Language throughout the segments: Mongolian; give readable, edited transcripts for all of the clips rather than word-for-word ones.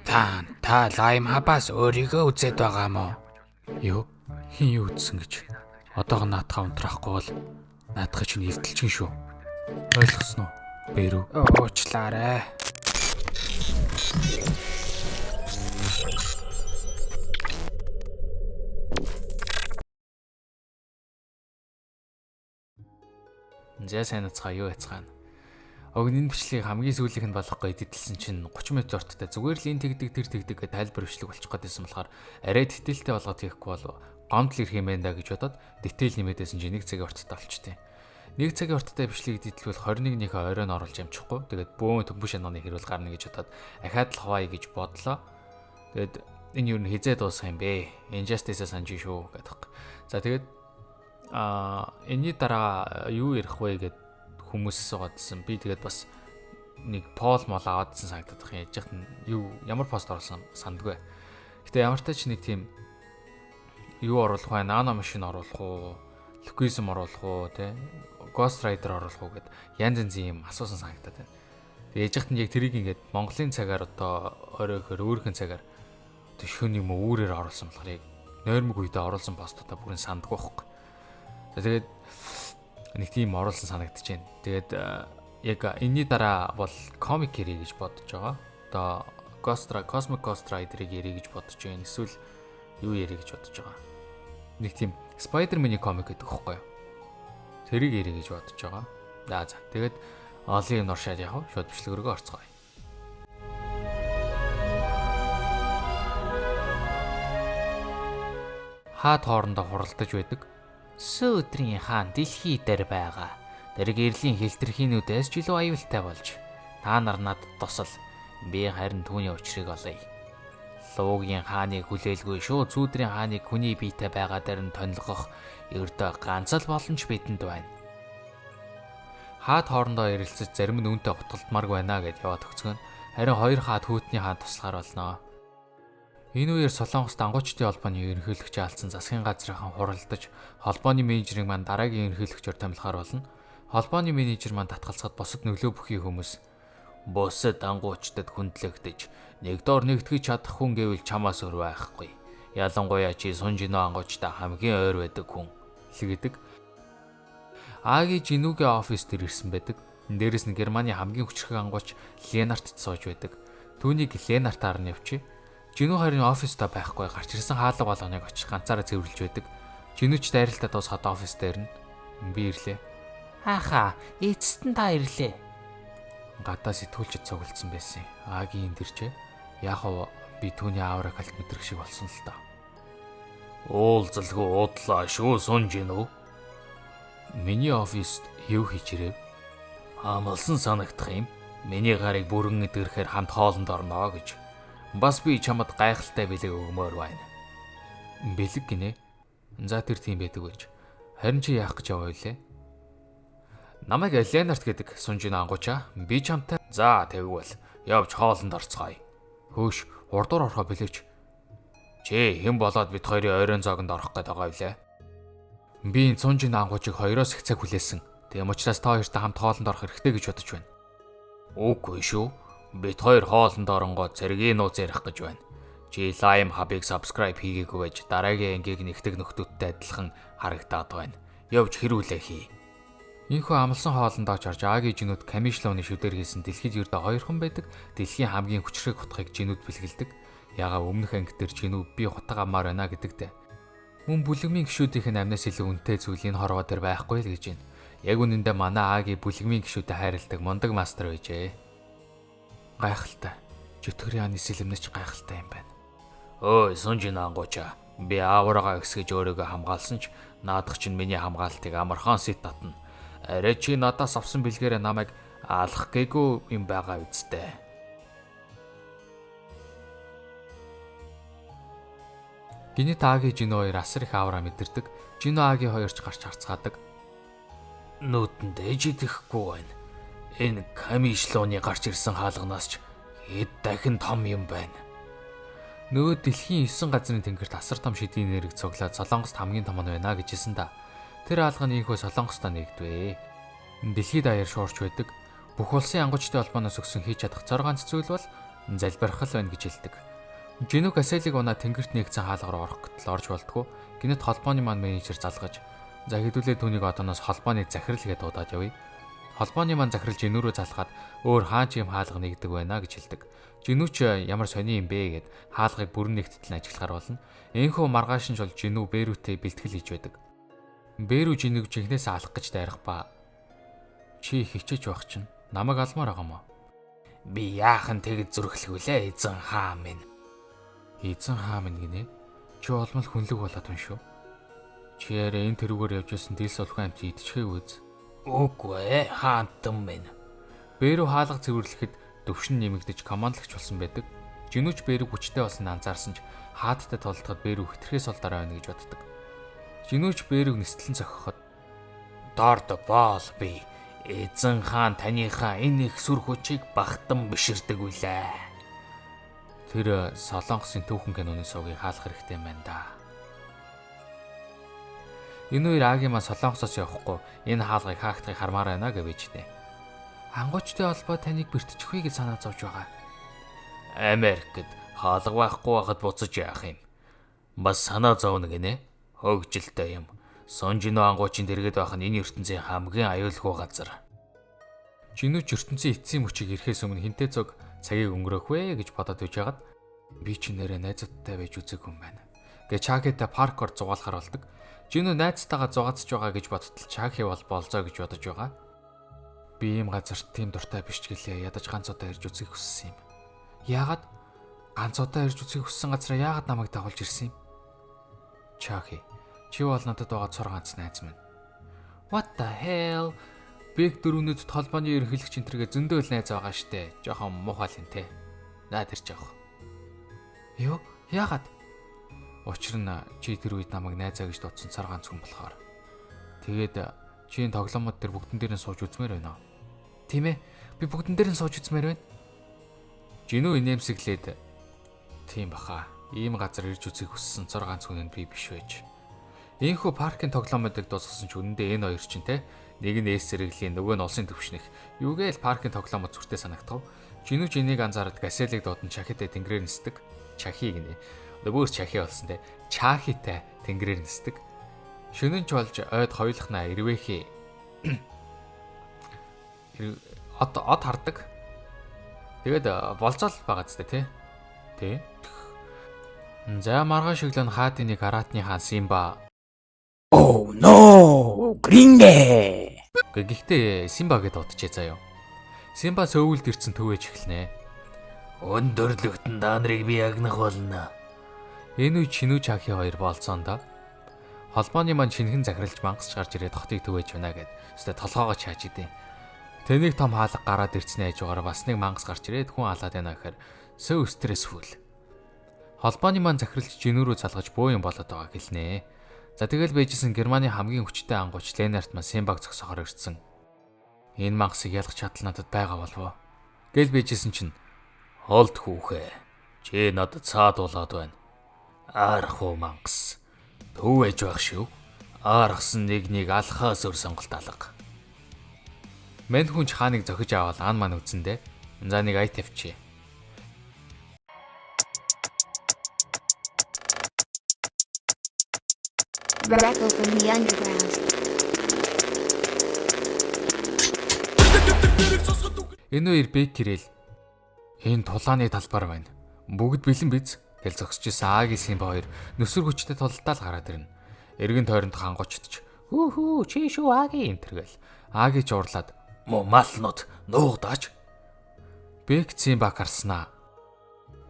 Та лайм хабаас өөрийгөө үзээд байгаа мó? Юу? Хин юу үзсэн гэж? Одоог наатахаа унтрахгүй бол наатахыг чинь илтэлчин шүү. Ойлгосноо? Бэрүү. Уучлаарай. За сайн уцгаа юу яцгаана. Огнын бичлэгийг хамгийн сүүлийнх нь болохгүй дэтэлсэн чинь 30 минут орттой зүгээр л энэ тэгдэг тэр тэгдэг гэж тайлбар бичлэг болчих гэдээсэн болохоор арай дэтэлтэй болгоод хийхгүй бол гомдол ирэх юм байна да гэж бодоод дэтэл нэмээдсэн чинь 1 цагийн орттой болчтой. 1 цагийн орттой бичлэгийг дэтэлвэл 21-ний оройн оруулж амжихгүй. Тэгээд бөөн төмбөш шананы хэрүүл гарна гэж бодоод ахаад л хаваа гэж бодлоо. Тэгээд энэ юу н хизээ дуусах юм бэ? Injustice-а санаж шүү гэдэг. За тэгээд энэний дараа юу ярих вэ гэд хүмүүс суугаадсэн. Би тэгээд бас нэг пол мол аваадсан санагдаад байна. Яж хат юу ямар пост оруулсан сандгүй. Гэтэ ямар ч нэг тийм юу оруулах вэ? Nano machine оруулах уу? Liquism оруулах уу? Тэ? Ghost Rider оруулах уу гэд янз янзын юм асуусан санагдаад байна. Тэгээд яж хат яг тэрийг ингээд Монголын цагаар одоо оройгоор өөрхөн цагаар төшөөний юм өөрөөр оруулсан болохоор яг нойрмог үедээ оруулсан постуудаа бүрэн сандгүй байхгүй. Тэгээд нэг тийм оруулсан санагдаж байна. Тэгээд яг энэний дараа бол комик ярих гэж бодож байгаа. Одоо Cosmic Ghost Rider-ыг ярих гэж бодож байна. Эсвэл юу ярих гэж бодож байгаа. Нэг тийм Spider-Man-ийн комик гэдэг хэвхэв. Тэрийг ярих гэж бодож байгаа. За. Тэгээд олон юм оршаад яах вэ? Шууд бичлэг рүүгээ орцгоё. Хаад хоорондоо хуралдаж байдаг. Сөөдрийн хаан дэлхий дээр байгаа. Тэрэг эрлийн хэлтэрхийнүүдээс ч илүү аюултай болж та нар надад тусал. Би харин түүний учрыг олъё. Луугийн хааныг хүлээлгүй шууд сүүдрийн хааныг хүний биетэй байгаа дээр нь тонилгох ердөө ганц л боломж бидэнд байна. Хаад хоорондоо ярилцаж зарим нь үүнтэй утгалтмааргүй байна гэд яваад өгцгөн. Харин хоёр хаад хүүтний хаан туслахаар болно. Энэ үеэр Солонгост ангуучдын холбооны ерөнхийлөгч алдсан засгийн газрынхан хуралдаж холбооны менежерийг маань дараагийн ерөнхийлөгчөөр томилохоор болно. Холбооны менежер маань татгалзахад бусад нөлөө бүхий хүмүүс бусад ангуучдад хүндлэгдэж нэгдүгээр нэгтгэж чадах хүн гэвэл чамаас өөр байхгүй. Ялангуяа чи Сунжино ангуучтай хамгийн ойр байдаг хүн л гэдэг. Аги Жинүүгийн офис дээр ирсэн байдаг. Дээрээс нь Германы хамгийн хүчрхэг ангууч Ленарт сууж байдаг. Түүнийг Ленарт харна явчих. Жинүү харин оффистаа байхгүй гарч ирсэн хаалга болгоныг очих ганцаараа цэвэрлж байдаг. Жинүүч дайралтаа дуусгаад оффис дээр нь би ирлээ. Хаахаа, эцэст нь та ирлээ. Гадаа сэтгүүлчд цуглдсан байсан. Агийн дэрчээ. Яг уу би түүний аавраг алт мэдрэх шиг болсон л та. Уулзалгүй уудлаа шүү Сунжинүү. Миний оффист юу хийж ирэв? Амлсан санагдах юм. Миний гарыг бүрэн эдгэрхээр хамт хоолнд орно гэж. Бас би чамд гайхалтай бэлэг өгмөр байна. Бэлэг гинэ. За тэр тийм байдаг байж. Харин чи яах гэж яваа вэ? Намайг Ленарт гэдэг Сунжино ангуучаа. Би чамтай. За тэгвэл явж хоолнд орцгоё. Хөөш, урдуур орохоо бэлээч. Чи хэн болоод бид хоёрын ойрон зоогонд орох гээд байгаа вэ? Би Сунжино ангуучийг 2-оос их цаг хүлээсэн. Тийм учраас та хоёртай хамт хоолнд орох хэрэгтэй гэж бодож байна. Үгүй шүү. Бид хоёр хоолнд оронгоо цэргийн нууц ярих гэж байна. Чи Lime Hub-ыг subscribe хийгээгүй байж дараагийн ангийг нэгтгэх нөхдүүдтэй адилхан харагдаад байна. Явж хэрүүлээ хий. Инхүү амлсан хоолнд очорж Аги Жинүүд Камишлооны шүдээр хийсэн дэлхийд ердөө 2 хүн байдаг. Дэлхийн хамгийн хүчрхэг хутгийг Жинүүд бэлгэлдэг. Ягаа өмнөх анги дээр Жинүүд би хутга амаар байна гэдэгтэй. Мөн бүлэгмийн гişүүдийнх нь амнаас илүү үнэтэй зүйл энэ хорвоо дээр байхгүй л гэж байна. Яг үнэндээ манай Аги бүлэгмийн гişүүдэд хайрладаг мундаг мастер байжээ. Гайхалтай. Жүтгэрийн хааны сэлэмнэж гайхалтай юм байна. Ой, Сунжино ангуучаа. Би аавраагаа өсгөж өөрийгөө хамгаалсан ч наадах чинь миний хамгаалтыг амархан сэт татна. Арай чи надаас авсан бэлгээрээ намайг алах гээгүй юм байгаа үсттэй. Гинэт Аги Жинүү хоёр асар их аавраа мэдэрдэг. Жинүү Аги хоёрч гарч харцгаадаг. Нүдэнд ээжидэхгүй байна. Энэ Камишлооны гарч ирсэн хаалганаас ч хэд дахин том юм байна. Нөгөө дэлхийн 9 газрын тэнгэрт асар том шидийн нэрийг цуглаад Солонгост хамгийн том нь байна гэж хэлсэн да. Тэр хаалганы инхөө Солонгостоо нэгдвэ. Дэлхийд даяар шуурч байдаг. Бүх улсын ангуучдын холбооноос өгсөн хийж чадах цор ганц зүйл бол залбирах л байна гэж хэлдэг. Жинүү Касселиг унаа тэнгэрт нэгцэн хаалга руу орох гэтэл орж болтгоо. Гинэт холбооны маань менежер залгаж за хэдүүлээ түүнийг одооноос холбооны захирал гэдээ дуудаад явъя. Холбооны маань захирал Жинүү рүү залхаад өөр хаа ч юм хаалга нэгдэг байна гэж хэлдэг. Жинүү ч ямар сони юм бэ гэд хаалгыг бүрэн нэгтгэл нь ажиглахаар болно. Энэхүү маргааш нь бол Жинүү Бээрүүтэй бэлтгэл хийж байдаг. Бээрүү Жинүүг жинхнээсээ алах гэж дайрах ба чи хичээж байх чинь намайг алмаар байгаа мó. Би яахан тэгэд зүрхлэхвүлээ эзэн хаа минь. Эзэн хаа минь гинэ. Чи олмол хүнлэг болоод байна шүү. Чи ярэ энэ тэрүүгээр явж исэн дилс олхон амт идчихээ үз. Үгүй хаантан минь. Бээрүү хаалга цэвэрлэхэд төвшин нэмэгдэж командлагч болсон байдаг. Жинүүч Бээрүү хүчтэй болсон анзаарсан ч хаадтай толдоход Бээрүү хитрхээс ол дараа байна гэж боддог. Жинүүч Бээрүүг нистлэн зохиход дорд боол би эзэн хаан таныхаа энэ их сүр хүчийг багтан биширдэг үлээ. Тэр Солонгосын түүхэн киноны сувгийг хаалах хэрэгтэй юм байна да. Энэ үеэр Агимаа Солонгосоос явахгүй энэ хаалгыг хаагдахыг хармаар байна гэж бичнэ. Ангуучтай холбоо таныг бэртчихвээ гэж санаа зовж байгаа. Америкт хаалга байхгүй байхад буцаж яах юм? Бас санаа зовно гинэ. Хөгжилтэй юм. Сонжино ангуучин дэргэд байх нь энэ ертөнцийн хамгийн аюулгүй газар. Жинүүч ертөнцийн эцсийн мөчийг ирэхээс өмнө хинтээ цог цагийг өнгөрөөх вэ гэж бодоод үж хагаад би ч нэрээ найзуудтай байж үзээгүй юм байна. Гэ Чакитай паркор зугаалахаар болдог. Жинүү найзтайгаа зугаацж байгаа гэж бодтол Чаки бол болзоо гэж бодож байгаа. Би ийм газарт тийм дуртай биш ч гэлээ ядаж ганцудаа ирж үзэх хүссэн юм. Яагаад ганцудаа ирж үзэх хүссэн газараа яагаад намайг дагуулж ирсэн юм? Чаки, чи бол надад байгаа цор ганц найз минь. What the hell? Бэг дөрөвнөд толбооны ерөнхийлөгч энтергээ зөндөөл найз байгаа штэ. Жохон муухай л юм те. Наад ирж явах. Юу? Яагаад? Учир нь чи тэр үед намайг найзаа гэж дуудсан цар ганц хүн болохоор. Тэгээд чинь тоглоомод тэр бүгдэн дээр нь сууж үзмээр байна. Тийм ээ. Би бүгдэн дээр нь сууж үзмээр байна. Жинүү инээмсэглээд тийм баха. Ийм газар ирж үзэх хүссэн цар ганц хүн нь би биш байж. Ийхүү паркын тоглоомодыг дуусгасан ч үнэндээ энэ хоёр чинь те. Нэг нь эс зэрэглийн нөгөө нь улсын төвшнөх. Юугээл паркын тоглоомод зүртэй санагдав. Жинүү жинийг анзаараад Касселиг дуудан Чахитай тэнгэрээр нисдэг. Чахи гинэ. Нөгөө Чахи болсон те. Чахитай тэнгэрээр нисдэг. Шөнөн ч болж ойд хоёулахнаа ирвэхий. Од хардаг. Тэгээд болцоол байгаа зү те. Тэ. За маргааш өглөө хаадын нэг хараатны хаан Симба. Oh no! Грингэ. Гэхдээ Симба гэдээ удажээ заяа. Симба сөөвөлд ирсэн төвөөж эхэлнэ. Өндөрлөгтөн даанрыг би ягнах болно. Энэ үе Чинүү Чаки хоёр болцоондоо холбооны маань шинхэн захиралж мангасч гарч ирээд хотыг төвөөж байна гэд. Өстө толгоогоо чааж идэв. Тэнийг том хаалга гараад ирснэ гэж угаар бас нэг мангас гарч ирээд хүн алаад байна гэхээр so stressful. Холбооны маань захиралж Жинүү рүү залгаж бөө юм болоод байгаа гэлнэ. За тэгэл байжсэн Германы хамгийн хүчтэй ангууч Ленард маань Симбаг зогсохоор ирсэн. Энэ мангасыг ялгах чадал надад байгаа болов. Гэл байжсэн чинь холд хүүхээ. Чи надад цаад болоод байна. Аарах уу мангас. Төв ээж байх шүү. Аарахсан нэгнийг алхаас өр сонголт алга. Мэн хүнч хааныг зохиж аваад ан маань үзэндээ. За нэг ай тавьчих. Radical from the underground. Энэ үеэр Беккерэл энэ тулааны талбар байна. Бүгд бэлэн биз? Гэл зогсож исэн Агийн Симба хоёр нөсөр хүчтэй тулалдаал гараад ирнэ. Эргэн тойронд хангуучдч хүү чи шүү Агийн энтергээл. Аги ч уурлаад малнууд нуугдаач. Бек Симба харснаа.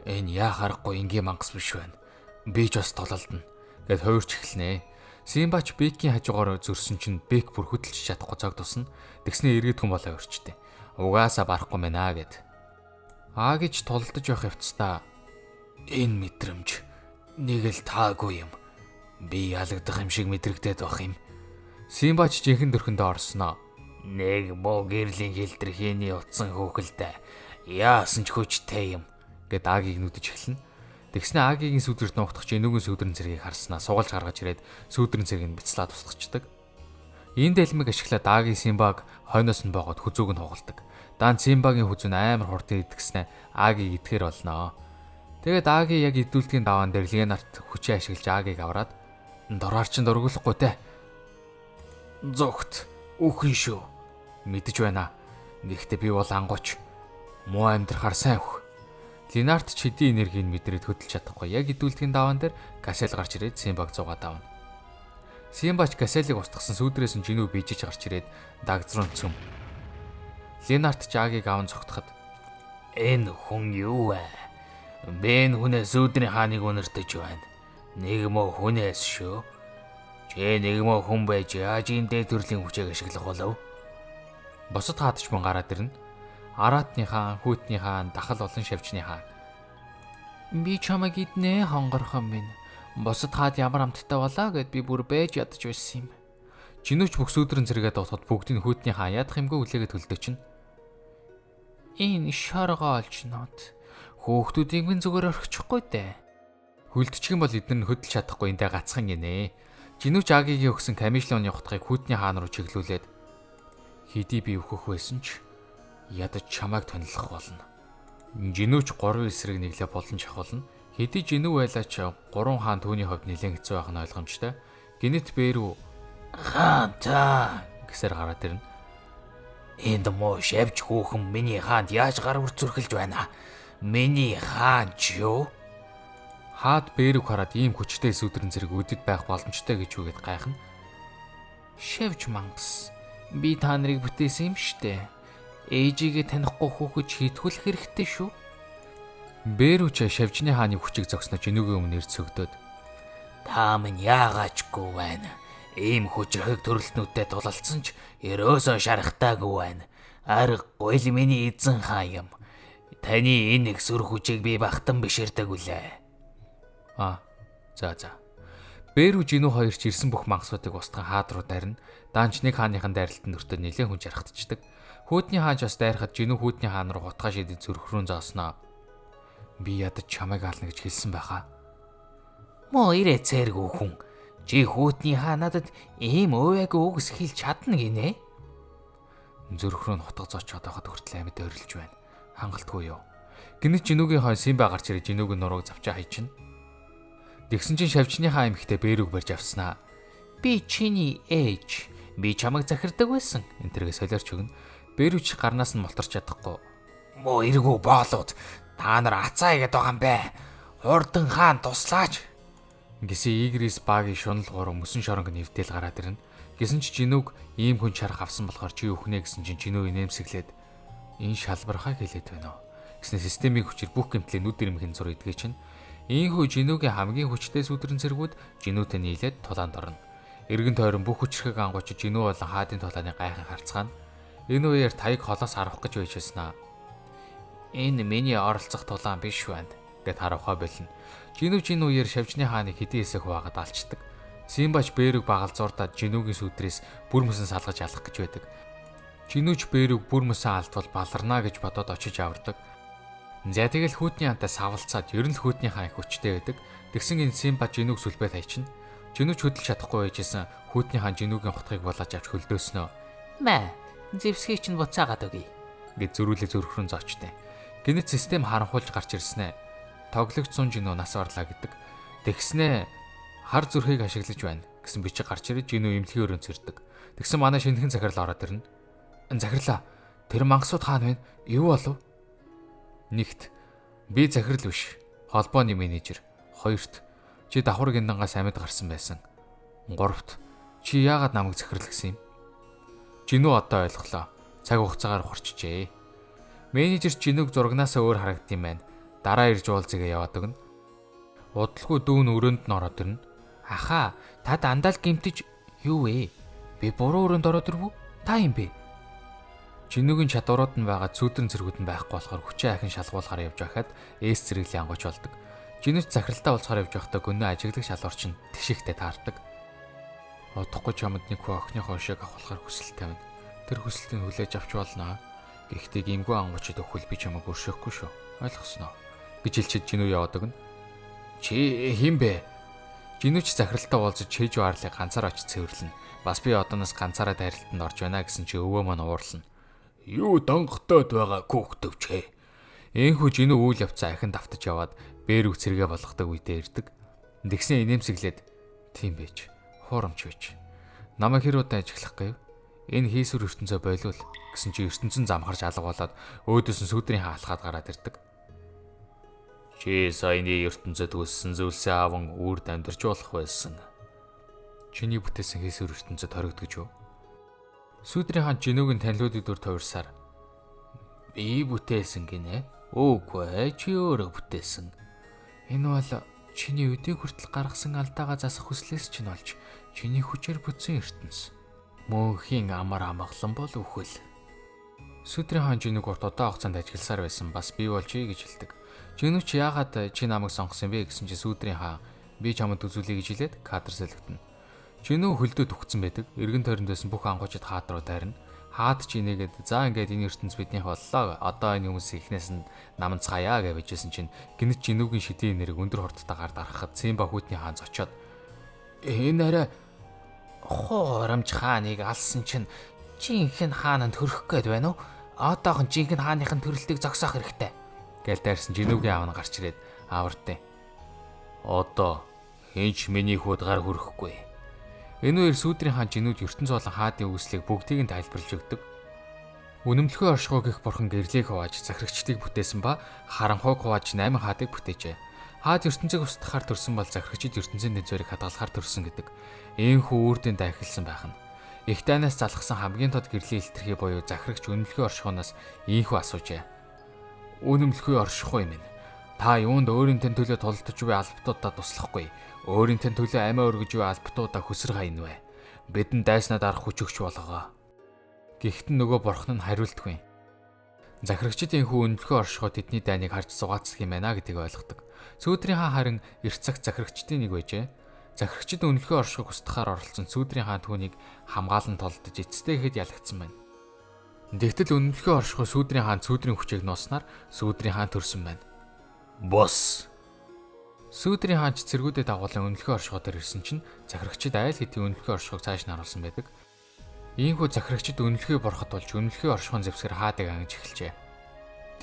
Энэ яа харахгүй ингийн мангас биш байна. Би ч бас тулалдана. Гэт хоёрч эхэлнэ. Симбач Бекийн хажуугаар зөрсөн чинь Бек бүр хөдөлж чадахгүй цог тусна. Тэгснээ эргээд хүн болоо өрчтэй. Угаасаа барахгүй мэнаа гэд. Агич тулдаж явах явцдаа энэ мэдрэмж нэг л таагүй юм. Би ялагдах юм шиг мэдрэгдээд байх юм. Симбач жинхэнэ дөрхөндөө орсноо. Нэг боо гэрлийн хэлтрхийний утсан хөөхөлтэй. Яасан ч хүчтэй юм гэд Агийг нүдэж эхэлнэ. Тэгснэ Агигийн сүдэрт нуугдах Жинүүгийн сүдэрэн цэргийг харснаа сугалж гаргаж ирээд сүдэрэн цэргийг бяцлаад тусгачдаг. Энэ дэлмийг ашиглаад Агийн Симбаг хойноос нь боогод хүзүүг нь хугалдаг. Дан Симбагийн хүзүүн амар хурдан идгэснэ Агийг идэхээр болно. Тэгээд Аги яг идүүлтгийн даваан дээр Ленард хүчээ ашиглаж Агийг авраад дураар чин дургуулахгүй те. Зогт үхэн шүү. Мэдэж байна. Гэхдээ би бол ангууч. Муу амьдрахаар сайн өөх. Ленард ч хэдийн энергийг мэдрээд хөдөлж чадахгүй. Яг идүүлтгийн даваан дээр Касел гарч ирээд Симбаг зугаад авна. Симбач Каселийг устгасан сүүдрээс нь Жинүү бийжиж гарч ирээд дагзруу цөм. Ленард ч Агийг аван цогтоход энэ хүн юу вэ? Бэн хүнээс сүүдрийн хааныг үнэртэж байна. Нэг мөө хүнээс шүү. Чи нэг мөө хүн байж яаж энэ дээр төрлийн хүчийг ашиглах болов? Босод хаадч мөн гараад ирнэ. Аратны хаан, Хүйтний хаан, дахал олон шавчны хаан. Би чамайг иднэ хонгорхон минь. Босод хаад ямар амттай болоо гэд би бүр байж ядж байсан юм. Жинүүч бүх сүүдрэн зэрэгээ доотход бүгдийг Хүйтний хаан ядах юмгүй үлээгээд төлдөө чинь. Энэ шаргаа олж нот. Хөөхтүүдийг минь зүгээр орхичихгүй дээ. Хүлдчих юм бол эдгээр нь хөдөлж чадахгүй эндээ гацхан гинэ. Жинүүч Агигийн өгсөн Камишлоны утгыг Хүйтний хаан руу чиглүүлээд хэдий би өөхөх байсан ч ядаж чамайг тонилох болно. Жинүүч 3 эсрэг нэглээ болон чахуулна. Хэдий Жинүү байлаач 3 хаан түүний хувьд нэлээд хэцүү байх нь ойлгомжтой. Гинэт Бэрүү хаан та гэсээр гараад ирнэ. Энд муу шавж хүүхэн миний хаанд яаж гар үрцүрхэлж байна? Миний хаан ч юу? Хаад Бэрүүг хараад ийм хүчтэй сүдрэн зэрэг үдэд байх боломжтой гэж үгээд гайхна. Шавж мангас. Би та нарыг бүтээсэн юм штэ. Ээжигээ танихгүй хүүхэд хийтгүүлэх хэрэгтэй шүү. Бэрүүч шавжны хааны хүчийг зогсноо Жинүүгийн өмнө ирж сөгдөөд. Та минь яагаачгүй байна. Ийм хүчрхэг төрөлтнүүдэд тулалцсан ч ерөөсөө шарахтаагүй байна. Аргагүй л миний эзэн хаан юм. Таны энэ их сүр хүчийг би багтан биширдэг үлээ. За. Бэрүү Жинүү хоёр ч ирсэн бүх мангасуудыг устган хаад руу дарина. Даанч нэг хааныхан дайралтанд өртөө нэлээд хүн жаргагдчихдаг. Хүйтний хаан ч бас дайрахад Жинүү Хүйтний хаан руу гутгаа шидэд зүрх рүү зоосноо. Би ядаж чамайг ална гэж хэлсэн байхаа. Мо ирээ цэргүү хүн. Чи Хүйтний хаан надад ийм ууяг үгс хэлж чадна гинэ. Зүрх рүү нутаг зоочоод байхад хүртэл амьд ойрлж байна. Хангалтгүй юу. Гинэт Жинүүгийн хойно Симба гарч ирээ Жинүүгийн нурууг завчаа хайчихна. Тэгсэн чинь шавчны хаан эмхтэй Бэрүүг барьж авснаа. Би чиний ээж. Би чамайг захирдаг байсан. Энтергээ солиорч өгнө. Бэрүүч гарнаас нь молторч чадахгүй. Мо эргүү боолууд. Та нар ацаа игээд байгаа юм бэ. Хурдан хаан туслаач. Гэсэн Игрис багийн шунал гурав мөсөн шоронг нэвтэл гараад ирнэ. Гэсэн чи Жинүүг ийм хүн чарах авсан болохоор чи өхнэ гэсэн чинь Жинүү инээмсэглээд энэ шалбархаа хэлээд байна уу? Гэснээр системийн хүчээр бүх гэмтлээ нүд ирмхэн зур идгээ чинь. Ийхүү Жинүүгийн хамгийн хүчтэй сүдрэн зэргүүд Жинүүтэй нийлээд тулаанд орно. Эргэн тойрон бүх хүчрхэг ангуучид Жинүү болон хаадын тулааны гайхан харцгаана. Энэ үеэр таяг холоос харах гэж байжсанаа. Энэ миний оролцох тулаан биш байна гэд харахаа болно. Жинүүч энэ үеэр шавжны хааныг хэдийн хэсэг хуваагаад алчдаг. Симбач Бэрүүг багалзуурдаад Жинүүгийн сүдрээс бүр мөсөн салгаж алах гэж байдаг. Жинүүч Бэрүүг бүр мөсөн алдвал баларнаа гэж бодоод очиж авардаг. За тэгэл Хүйтний хаантай савлцаад ер нь л Хүйтний хаан их хүчтэй байдаг. Тэгсэн энэ Симба Жинүүг сүлбээ тайчна. Жинүүч хөдөлж чадахгүй байжсэн Хүйтний хаан Жинүүгийн хутгийг болоож авч хөлдөөснөө. Мэ, зэвсгийг чинь буцаагаад өгье гэд зөрүүлээ зүрх рүү зоочтой. Гэнэт систем харанхуулж гарч ирснэ. Тоглогдсон Жинүү нас орлаа гэдэг. Тэгснэ хар зүрхийг ашиглаж байна гэсэн бичиг гарч ирээд Жинүү эмнэлгийн өрөөнд зэрдэг. Тэгсэн манай шинэхэн захирал ороод ирнэ. Захирлаа. Тэр мангасууд хаана вэ? Юу болов? Нэгт би захирал биш. Холбооны менежер. Хоёрт чи давхар гиндангаас амьд гарсан байсан. Гуравт чи яагаад намайг захирал гэсэн юм? Жинүү одоо ойлголоо. Цаг хугацаагаар хурчжээ. Менежер Жинүүг зурагнаасаа өөр харагдсан юм байна. Дараа ирж уулзъя яваад өгнө. Удалгүй дүүн өрөөнд нь ороод ирнэ. Ахаа, та дандаа л гимтэж юу вэ? Би буруу өрөөнд ороод ирвүү? Та юм бэ? Жинүүгийн чадварууд нь байгаа цүүдрэн зэргүүд нь байхгүй болохоор хүчээ ахин шалгуулахаар явж байхад эс зэрэглийн ангууч болдог. Жинүүч захиралтай уулзахаар явж байхдаа гүнээ ажиглагч шалгуурч нь тишигтэй таардаг. Удахгүй чамд нэг хөө охиныхоо ушийг авахлахаар хүсэл тавина. Тэр хүсэлтийг хүлээж авч болно. Гэхдээ гимгүү ангуучид өхвөл би чамайг өршөөхгүй шүү. Ойлгосноо? гэж хэлчихэд Жинүү яваад өгнө. Чи хин бэ? Жинүүч захиралтай уулзаж чэйж аарлыг ганцаар очиж цэвэрлэнэ. Бас би одооноос ганцаараа дайралтанд орж байна гэсэн чи өвөө маань уурлана. Юу донготоод байгаа хүүхдөвчээ. Энхүү жинүү үйл явцаа ахин давтаж яваад бээр үцэргээ болгодог үедээ ирдэг. Тэгсэн инээмсэглээд тийм байж, хуурамч байж. Намайг хэр удаа ажиглах гэв? Энэ хийсвэр ертөнцөө болиул гэсэн чи ертөнцөн замхарч алга болоод өөдөөс нь сүдрийн хаалхаад гараад ирдэг. Чи саяны ертөнцөд үссэн зүйлсээ аван үрд амьдарч болох байсан. Чиний бүтээсэн хийсвэр ертөнцөд хоригдож юу? Сүдрийн хаан жинүүгийн танилуудыг дүр тойрсаар би бүтээсэн гинэ. Үгүй чи өөрөө бүтээсэн. Энэ бол чиний өдийг хүртэл гаргасан алдаагаа засах хүслээс чинь болж чиний хүчээр бүтсэн ертөнц. Мөнхийн амар амгалан бол үхэл. Сүдрийн хаан жинүүг урт удаан хугацаанд ажигласаар байсан бас би болжий гэж хэлдэг. Жинүү чи яагаад чи намайг сонгосон бэ гэсэн чи сүдрийн хаан би чамд үзүүлье гэж хэлээд кадр сэлгэтнэ. Жинүү хөлдөө төгцсөн байдаг. Эргэн тойронд байсан бүх ангуучид хаад руу дайрна. Хаад ч инээгээд за ингээд энэ ертөнц биднийх боллоо. Одоо энэ хүмүүс ихнээс нь наман цааяа гэж бижсэн чинь гинэт жинүүгийн шидийн нэрийг өндөр хурдтайгаар дарахад Симба хүйтний хаан зочоод энэ арай хоорамж хааныг алсан чинь жинхэнэ хаананд хөрөх гээд байна уу? Одоохон жинхэнэ хааныхын төрөлтийг зогсоох хэрэгтэй. Гээл дайрсан жинүүгийн аав нь гарч ирээд аавартай. Одоо хинч миний хүүд гар хөрөхгүй. Энэ хоёр сүдрийн хаан жинүүд ертөнц болон хаадын үүслийг бүгдийг нь тайлбарлаж өгдөг. Үнэмлэхүй оршихуй гэх бурхан гэрлийг хувааж захирагчдыг бүтээсэн ба харанхуйг хувааж 8 хаадыг бүтээжээ. Хаад ертөнцийг устгахаар төрсөн бол захирагчид ертөнцийн нэзвэрийг хадгалахаар төрсөн гэдэг. Ийхүү үрдэн дайхилсан байх нь. Их дайнаас залхсан хамгийн тод гэрлийн илэрхий буюу захирагч үнэмлэхүй оршихуунаас ийхүү асуужээ. Үнэмлэхүй оршихуй минь. Та юунд өөрийнхөө төлөө тулдаж буй албатуудаа туслахгүй. Өөрийнхөө төлөө амиа өргөж буй албатуудаа хүсэр хайн вэ. Бидэнд дайснаа дарах хүч өгч болгоо. Гэхдээ нөгөө бурхан нь хариултгүй. Захирагчид энхүү үнэмлэхүй оршихуй тэдний дайныг харж сугаацдаг юм байна гэдгийг ойлгодог. Сүдрийн хаан харин эрт цагт захирагчдын нэг байжээ. Захирагчид үнэмлэхүй оршихуйг устгахаар оролцсон Сүдрийн хаан түүнийг хамгаалан толдож эцэстээ ихэд ялагдсан байна. Тэгтэл үнэмлэхүй оршихуй Сүдрийн хаан Сүдрийн хүчийг нууснаар Сүдрийн хаан төрсөн байна. Бос. Сүдрийн хаан цэргүүдэд дагуулan үнэмлэхүй оршихуй дээр ирсэн чинь захирагчид айл хэдийн үнэмлэхүй оршихуйг цааш нь харуулсан байдаг. Ийхүү захирагчид үнэмлэхүй борхот болж үнэмлэхүй оршихуйн зэвсгэр хаадыг ангиж эхэлжээ.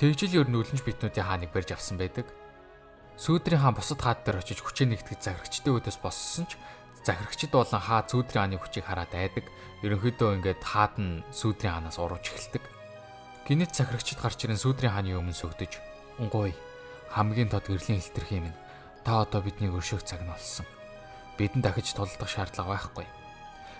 Тэгжил ер нь үлэнж битнүүдийн хааныг барьж авсан байдаг. Сүдрийн хаан бусад хаад дээр очиж хүчээ нэгтгэж захирагчдын өдөөс боссон ч захирагчид болон хаад Сүдрийн хааны хүчийг хараад айдаг. Ерөнхийдөө ингээд хаад нь Сүдрийн хаанаас урууж эхэлдэг. Гинэт захирагчид гарч ирэн Сүдрийн хааны өмнө сүгдэж "Унгой, хамгийн тод гэрлийн хэлтэрхий минь. Та одоо биднийг өршөөх цаг нь болсон. Бидэнд дахиж тулдах шаардлага байхгүй."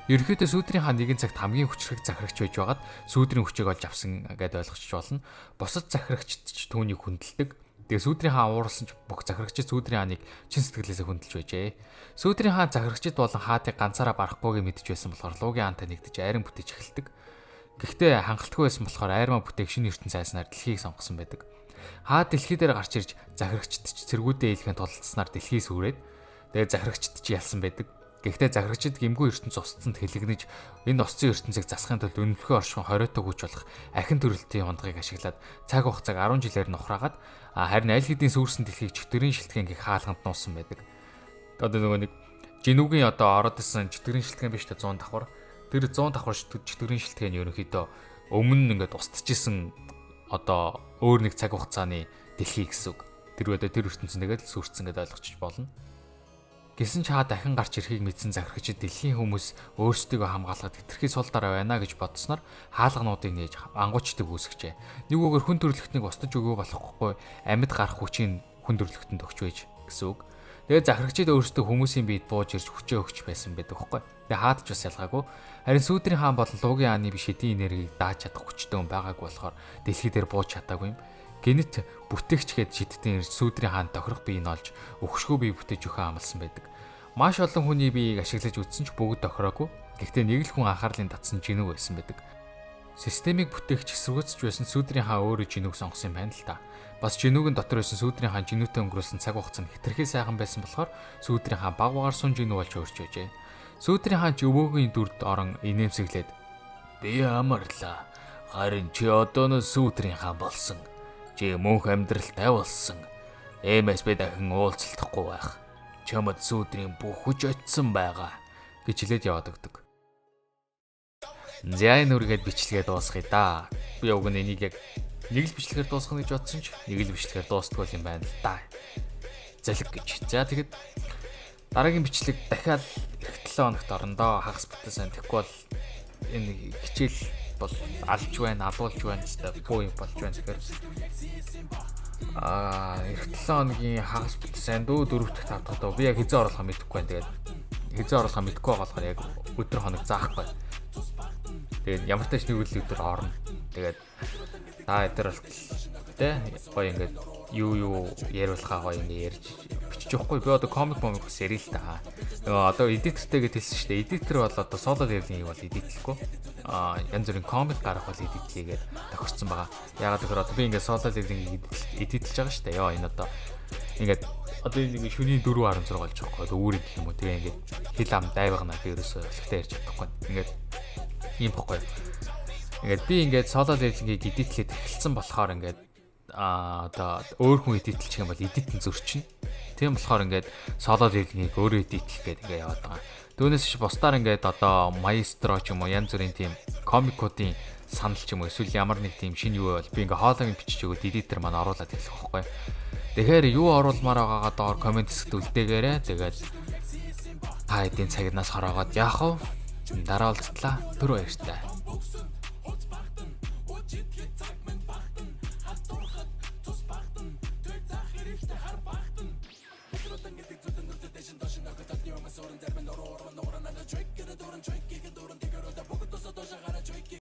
Ерөнхийдөө Сүдрийн хаан нэгэн цагт хамгийн хүчрэг захирагч байж байгаад Сүдрийн хүчийг олж авсан гэдээ ойлгочих болно. Бусад захирагчид ч түүнийг хүндэлдэг. Тэгээ Сүдрийн хаан ууралсан ч бүх захирагчид Сүдрийн хааныг чин сэтгэлээсээ хүндэлж байжээ. Сүдрийн хаан захирагчид болон хаадыг ганцаараа барахгүйг мэдж байсан болохоор луугийн хаантай нэгдэж айран бүтээж эхэлдэг. Гэхдээ хангалтгүй байсан болохоор айрмаа бүтээх шинэ ертөнц айснаар дэлхийг сонгосон байдаг. Хаад дэлхий дээр гарч ирж захирагчид ч цэргүүдээ ийлхэн тулалдсанаар дэлхий сүрээд тэгээ захирагчид ч ялсан байдаг. Гэхдээ захирагчид гэмгүй ертөнц устцанд хэлэгнэж энэ осцын ертөнцийг засахын тулд үнэмлэхүй оршихуй хориотой хүч болох ахин төрөлтийн ундгыг ашиглаад цаг хугацааг 10 жилээр нухраагаад харин аль хэдийн сүрсэн дэлхийг чөтгөрийн шилтгэн гэх хаалганд нуусан байдаг. Одоо нөгөө нэг жинүүгийн одоо ороод исэн чөтгөрийн шилтгэн биш та 100 давхар. Тэр 100 давхар чөтгөрийн шилтгэн ерөнхийдөө өмнө нь ингээд устчихсан одоо өөр нэг цаг хугацааны дэлхий гэсэн үг. Тэр өдөө тэр ертөнцийн тэгээд сүрцэн гэдээ ойлгочих болно. Гэсэн ч хаа дахин гарч ирэхийг мэдсэн захирагчид дэлхийн хүмүүс өөрсдийгөө хамгаалахад хэтэрхий сул дараа байна гэж бодсноор хаалгануудыг нээж ангуучдыг үүсгэжээ. Нэг үгээр хүн төрөлхтнийг устж өгөө болохгүй амьд гарах хүчийг хүн төрөлхтөнд өгч байж гэсэн үг. Тэгээд захирагчид өөрсдөө хүмүүсийн биед бууж ирж хүчээ өгч байсан байдаг байхгүй. Тэгээд хаад ч бас ялгаагүй. Харин Сүдрийн хаан болон луугийн хааны биш эдийн энергийг дааж чадах хүчтэй хүн байгаагүй болохоор дэлхий дээр бууж чадаагүй юм. Гэнэт бүтээгчгээд жиддэн ирж Сүдрийн хаан тохирох биеийг олж өгшгөө бие бүтээж өгөхөө амласан байдаг. Маш олон хүний биеийг ашиглаж үзсэн ч бүгд тохироогүй. Гэхдээ нэг л хүн анхаарлын татсан жинүү байсан байдаг. Системийг бүтээгч эсвгүүцж байсан Сүдрийн хаан өөрөө жинүүг сонгосон юм байна л та. Бас жинүүгийн дотор байсан Сүдрийн хаан жинүүтэй өнгөрүүлсэн цаг хугацаа нь хэтэрхий сайхан байсан болохоор Сүдрийн хаан баг багаар сун жинүү болж өөрч байжээ. Сүдрийн хаан ч өвөөгийн дүрд орон инээмсэглээд "Би амарлаа. Харин чи одоо нь Сүдрийн хаан болсон. Чи мөнх амьдралтай болсон. Эмээс би дахин уулзалтахгүй байх. Чамд Сүдрийн бүх хүч очсон байгаа" гэж хэлээд яваад өгдөг. За энэ үргээд бичлэгээ дуусгая да. Би уг нь энийг яг нэг л бичлэгээр дуусгах гэж бодсон ч нэг л бичлэгээр дуустдаг юм байна л да. Залэг гэж. За тэгэд дараагийн бичлэг дахиад эх 7 хоногт орондоо хагас бүтэн сайн тэгэхгүй бол энэ хичээл бол алж байна, алуулж байна гэдэг боо юм болж байна. Тэгэхээр эх 7 хоногийн хагас бүтэн сайн дөө 4 дахь 5 дахь дөө би яг хизээ оруулахаа мэдэхгүй байна. Тэгээд хизээ оруулахаа мэдэхгүй байгаа болохоор яг өдөр хоног заахгүй. Тэгээд ямар ч нэг өдөр орно. Тэгээд та эдгээр бол тэ гоё ингээд юу яриулахаа гоё ингээд ярьж бичиж явахгүй. Би одоо комик бас ярил л та. Нөгөө одоо эдитертэйгээ хэлсэн шүү дээ. Эдитер бол одоо соло левелингийг бол эдитлэхгүй. Янз бүрийн комик гарах бол эдитлэгээд тохирсон байгаа. Ягаад гэхээр одоо би ингээд соло левелингийг эдитлж байгаа шүү дээ. Яа энэ одоо ингээд одоо нэг шөнийн 4.6 болж байгаа байхгүй. Өөрөөр гэх юм уу тэгээ ингээд хил ам дайвагна би ерөөсөө ихтэй ярьж чадахгүй. Ингээд ийм бохгүй. Ингээд би ингээд соло левелингийг эдитлээд эхэлсэн болохоор ингээд одоо өөр хүн эдитлчих юм бол эдитэн зөрчнө. Тийм болохоор ингээд соло левелингийг өөрөө эдитлэх гэдэг ингээд яваад байгаа. Түүнээс чи бусдаар ингээд одоо маэстро ч юм уу янз бүрийн тийм комикуудын санал ч юм уу эсвэл ямар нэг тийм шинэ юу байвал би ингээд хоолойг бичиж өгөөд эдитер маань оруулаад эхлэх байхгүй. Тэгэхээр юу оруулмаар байгаагаа доор комент хэсэгт үлдээгээрэй. Тэгээд та эдийн цагнаас хороогоод яах вэ? Дараа уулзтлаа. Түр баяртай.